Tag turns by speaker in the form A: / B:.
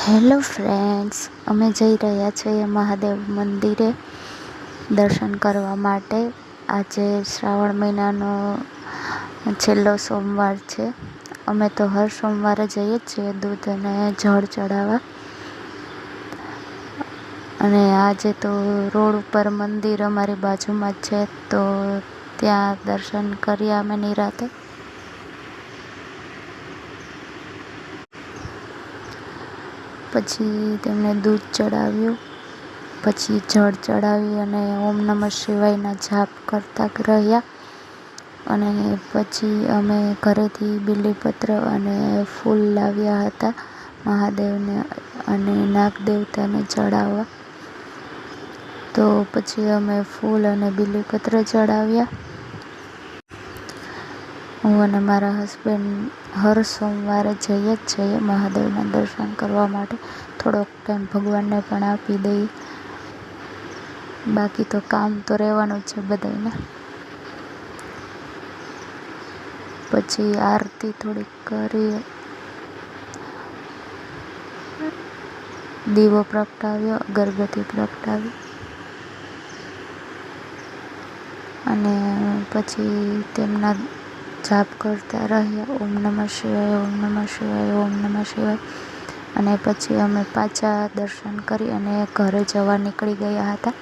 A: Hello friends, અમે જઈ રહ્યા છીએ મહાદેવ મંદિરે દર્શન કરવા માટે. આજે શ્રાવણ મહિનાનો છેલ્લો સોમવાર છે. અમે તો હર સોમવારે જઈએ જ છીએ દૂધ અને જળ ચડાવવા. અને આજે તો રોડ ઉપર મંદિર અમારી બાજુમાં જ છે, તો ત્યાં દર્શન કર્યા અમે નિરાતે. પછી તેમને દૂધ ચડાવ્યું, પછી જળ ચડાવી અને ઓમ નમઃ શિવાયના જાપ કરતા રહ્યા. અને પછી અમે ઘરેથી બીલીપત્ર અને ફૂલ લાવ્યા હતા મહાદેવને અને નાગદેવતાને ચડાવવા. તો પછી અમે ફૂલ અને બીલીપત્ર ચડાવ્યા. હું અને મારા હસબન્ડ હર સોમવારે જઈએ જ છીએ મહાદેવના દર્શન કરવા માટે. થોડોક ટાઈમ ભગવાનને પણ આપી દઈએ, બાકી તો કામ તો રહેવાનું જ છે બધાને. પછી આરતી થોડીક કરી, દીવો પ્રગટાવ્યો, અગરબત્તી પ્રગટાવી અને પછી તેમના જાપ કરતા રહ્યા, ઓમ નમઃ શિવાય, ઓમ નમઃ શિવાય, ઓમ નમઃ શિવાય. અને પછી અમે પાછા દર્શન કરી અને ઘરે જવા નીકળી ગયા હતા.